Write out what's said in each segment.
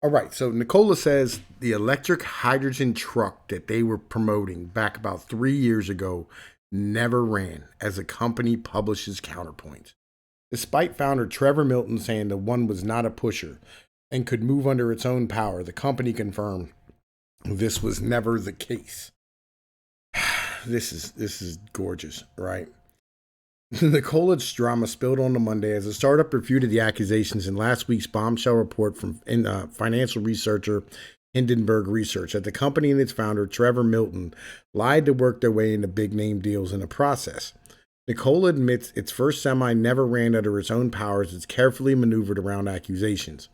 All right, so NIKOLA says the electric hydrogen truck that they were promoting back about 3 years ago never ran, as the company publishes counterpoints. Despite founder Trevor Milton saying the one was not a pusher and could move under its own power, the company confirmed this was never the case. This is gorgeous, right? The college drama spilled on the Monday as the startup refuted the accusations in last week's bombshell report from financial researcher Hindenburg Research that the company and its founder, Trevor Milton, lied to work their way into big name deals in the process. NIKOLA admits its first semi never ran under its own powers. It's carefully maneuvered around accusations.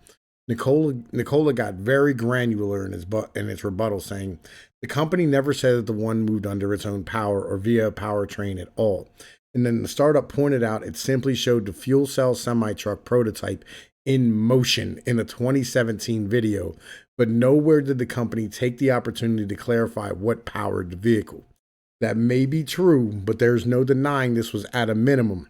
NIKOLA got very granular in its rebuttal, saying the company never said that the one moved under its own power or via a powertrain at all. And then the startup pointed out it simply showed the fuel cell semi-truck prototype in motion in a 2017 video, but nowhere did the company take the opportunity to clarify what powered the vehicle. That may be true, but there's no denying this was at a minimum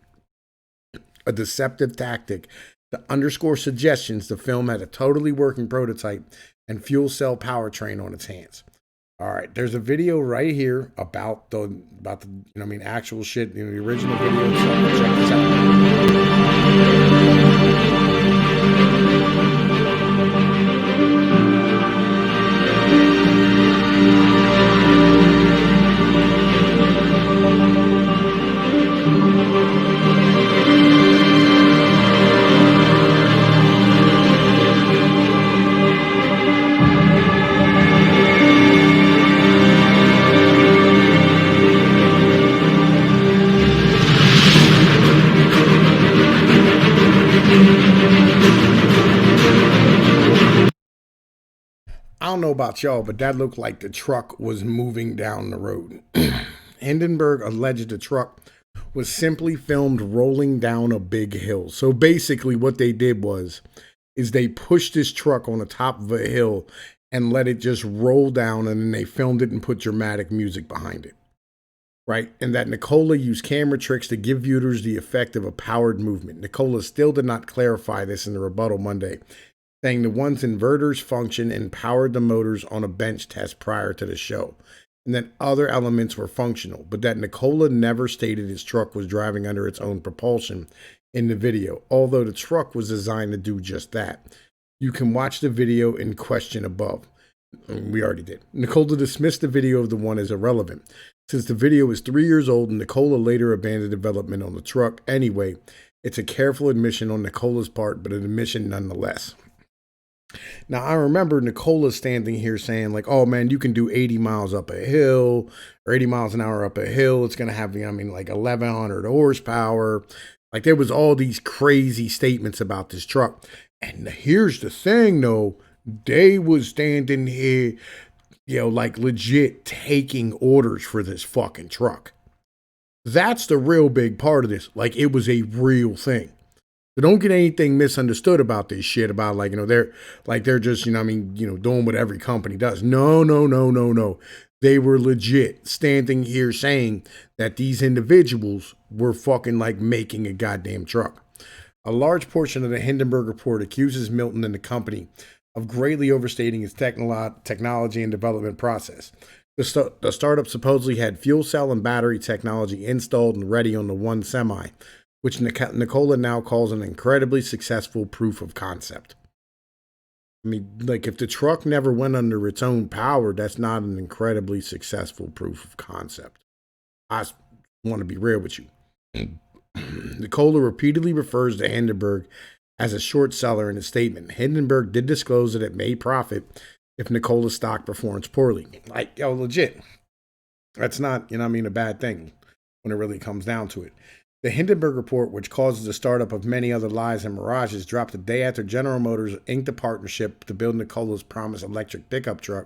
a deceptive tactic to underscore suggestions the film had a totally working prototype and fuel cell powertrain on its hands. All right, there's a video right here about the actual shit, the original video. So check this I don't know about y'all, but that looked like the truck was moving down the road. Hindenburg alleged the truck was simply filmed rolling down a big hill. So basically what they did is they pushed this truck on the top of a hill and let it just roll down, and then they filmed it and put dramatic music behind it. Right? And that NIKOLA used camera tricks to give viewers the effect of a powered movement. NIKOLA still did not clarify this in the rebuttal Monday, saying the one's inverters function and powered the motors on a bench test prior to the show, and that other elements were functional, but that NIKOLA never stated his truck was driving under its own propulsion in the video, although the truck was designed to do just that. You can watch the video in question above. We already did. NIKOLA dismissed the video of the one as irrelevant, since the video is 3 years old and NIKOLA later abandoned development on the truck. Anyway, it's a careful admission on NIKOLA's part, but an admission nonetheless. Now, I remember NIKOLA standing here saying, like, oh, man, you can do 80 miles up a hill or 80 miles an hour up a hill. It's going to have, like 1,100 horsepower. Like, there was all these crazy statements about this truck. And here's the thing, though. They was standing here, like legit taking orders for this fucking truck. That's the real big part of this. Like, it was a real thing. So don't get anything misunderstood about this shit about they're just, doing what every company does. No. They were legit standing here saying that these individuals were fucking like making a goddamn truck. A large portion of the Hindenburg report accuses Milton and the company of greatly overstating its technology and development process. The startup supposedly had fuel cell and battery technology installed and ready on the one semi, which NIKOLA now calls an incredibly successful proof of concept. I mean, like, if the truck never went under its own power, that's not an incredibly successful proof of concept. I want to be real with you. NIKOLA repeatedly refers to Hindenburg as a short seller in his statement. Hindenburg did disclose that it may profit if NIKOLA's stock performs poorly. Like, legit. That's not, a bad thing when it really comes down to it. The Hindenburg report, which causes the startup of many other lies and mirages, dropped the day after General Motors inked a partnership to build NIKOLA's promised electric pickup truck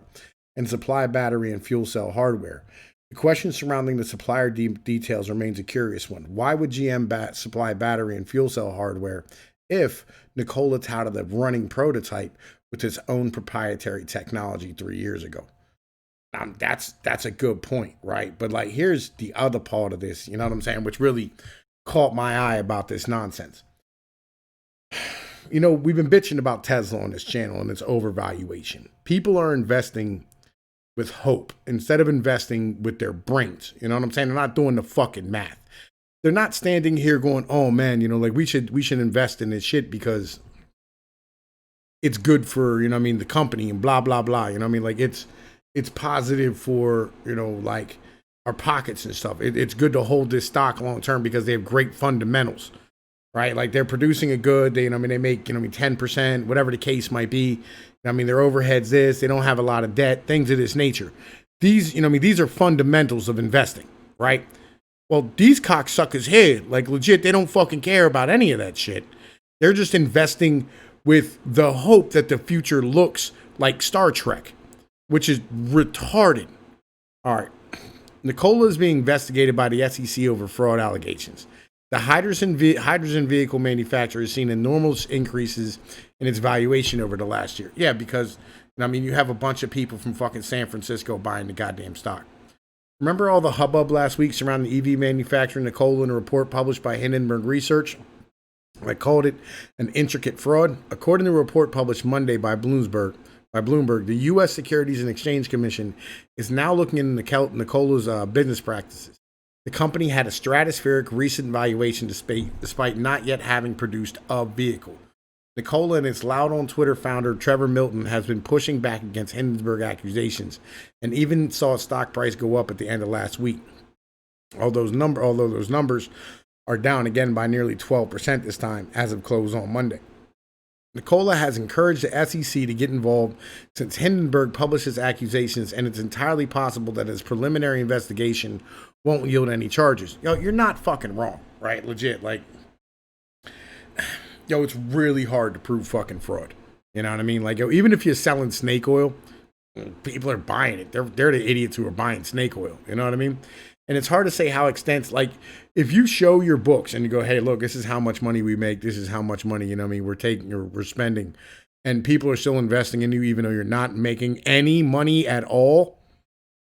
and supply battery and fuel cell hardware. The question surrounding the supplier details remains a curious one. Why would GM supply battery and fuel cell hardware if NIKOLA touted a running prototype with its own proprietary technology 3 years ago? That's a good point, right? But like, here's the other part of this, you know what I'm saying, which really caught my eye about this nonsense. we've been bitching about Tesla on this channel and its overvaluation. People are investing with hope instead of investing with their brains. You know what I'm saying? They're not doing the fucking math. They're not standing here going, oh man, like we should invest in this shit because it's good for, the company and blah, blah, blah. Like it's positive for, like our pockets and stuff. It's good to hold this stock long term because they have great fundamentals, right? Like they're producing a good, they make, 10%, whatever the case might be. Their overhead's this, they don't have a lot of debt, things of this nature. These, these are fundamentals of investing, right? Well, these cocksuckers here, like legit, they don't fucking care about any of that shit. They're just investing with the hope that the future looks like Star Trek, which is retarded. All right. NIKOLA is being investigated by the SEC over fraud allegations. The hydrogen vehicle manufacturer has seen enormous increases in its valuation over the last year. Yeah, because, you have a bunch of people from fucking San Francisco buying the goddamn stock. Remember all the hubbub last week surrounding the EV manufacturer NIKOLA in a report published by Hindenburg Research? I called it an intricate fraud. According to a report published Monday by Bloomberg, the U.S. Securities and Exchange Commission is now looking into NIKOLA's business practices. The company had a stratospheric recent valuation despite not yet having produced a vehicle. NIKOLA and its loud on Twitter founder Trevor Milton has been pushing back against Hindenburg accusations and even saw stock price go up at the end of last week. Although those numbers are down again by nearly 12% this time as of close on Monday. NIKOLA has encouraged the SEC to get involved since Hindenburg published his accusations, and it's entirely possible that his preliminary investigation won't yield any charges. You're not fucking wrong, right? Legit, like, it's really hard to prove fucking fraud. You know what I mean? Like, even if you're selling snake oil, people are buying it. They're the idiots who are buying snake oil. You know what I mean? And it's hard to say how extensive, like, if you show your books and you go, hey, look, this is how much money we make. This is how much money, we're taking or we're spending. And people are still investing in you, even though you're not making any money at all.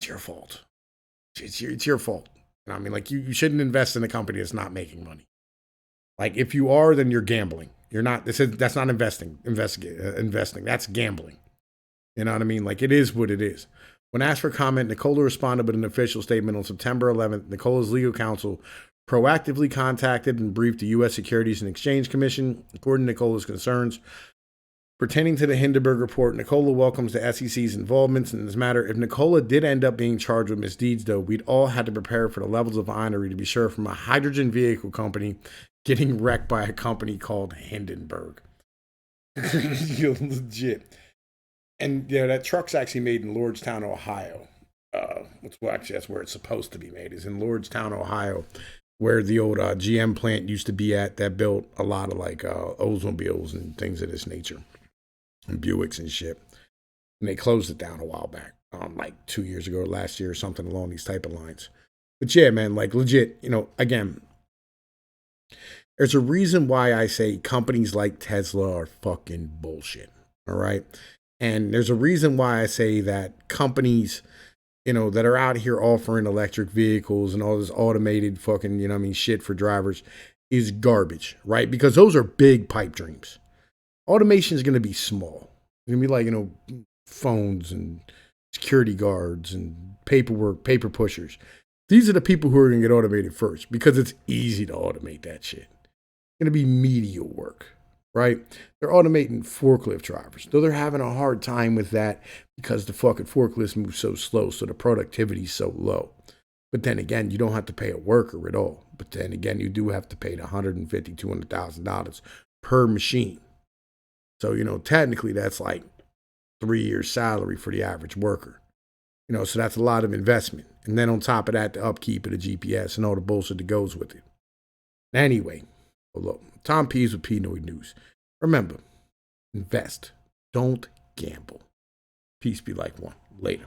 It's your fault. It's your fault. Like, you shouldn't invest in a company that's not making money. Like, if you are, then you're gambling. You're not, that's not investing. Investing. That's gambling. You know what I mean? Like, it is what it is. When asked for comment, NIKOLA responded with an official statement on September 11th. NIKOLA's legal counsel proactively contacted and briefed the U.S. Securities and Exchange Commission. According to NIKOLA's concerns pertaining to the Hindenburg report, NIKOLA welcomes the SEC's involvement in this matter. If NIKOLA did end up being charged with misdeeds, though, we'd all had to prepare for the levels of honory to be sure from a hydrogen vehicle company getting wrecked by a company called Hindenburg. You're legit. And that truck's actually made in Lordstown, Ohio. Actually, that's where it's supposed to be made, is in Lordstown, Ohio, where the old GM plant used to be at that built a lot of like Oldsmobiles and things of this nature, and Buicks and shit. And they closed it down a while back, like 2 years ago or last year or something along these type of lines. But yeah, man, like legit, again, there's a reason why I say companies like Tesla are fucking bullshit, all right? And there's a reason why I say that companies, that are out here offering electric vehicles and all this automated fucking, shit for drivers is garbage, right? Because those are big pipe dreams. Automation is going to be small. It's going to be like, phones and security guards and paperwork, paper pushers. These are the people who are going to get automated first because it's easy to automate that shit. It's going to be menial work. Right? They're automating forklift drivers, though they're having a hard time with that because the fucking forklifts move so slow, so the productivity is so low. But then again, you don't have to pay a worker at all. But then again, you do have to pay the $150,000, $200,000 per machine. So, technically that's like 3 years' salary for the average worker. So that's a lot of investment. And then on top of that, the upkeep of the GPS and all the bullshit that goes with it. Anyway, look, Tom Pease with Pnoid News. Remember, invest. Don't gamble. Peace be like one. Later.